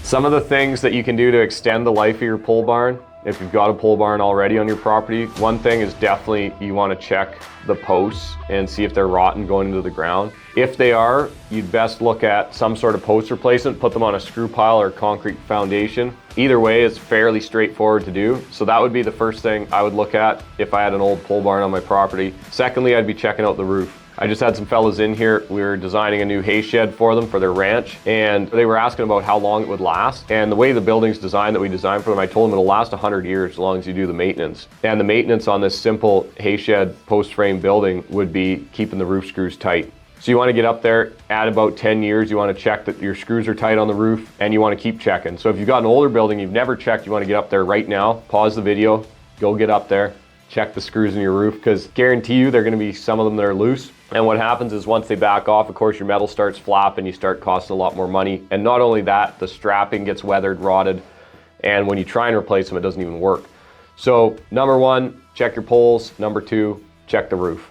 Some of the things that you can do to extend the life of your pole barn, if you've got a pole barn already on your property, one thing is definitely you want to check the posts and see if they're rotten going into the ground. If they are, you'd best look at some sort of post replacement, put them on a screw pile or concrete foundation. Either way is fairly straightforward to do. So that would be the first thing I would look at if I had an old pole barn on my property. Secondly, I'd be checking out the roof. I just had some fellas in here. We were designing a new hay shed for them for their ranch, and they were asking about how long it would last. And the way the building's designed that we designed for them, I told them it'll last 100 years as long as you do the maintenance. And the maintenance on this simple hay shed post frame building would be keeping the roof screws tight. So you want to get up there, at about 10 years, you want to check that your screws are tight on the roof, and you want to keep checking. So if you've got an older building you've never checked, you want to get up there right now, pause the video, go get up there, check the screws in your roof, because guarantee you there are going to be some of them that are loose. And what happens is once they back off, of course, your metal starts flapping, you start costing a lot more money. And not only that, the strapping gets weathered, rotted, and when you try and replace them, it doesn't even work. So number one, check your poles. Number two, check the roof.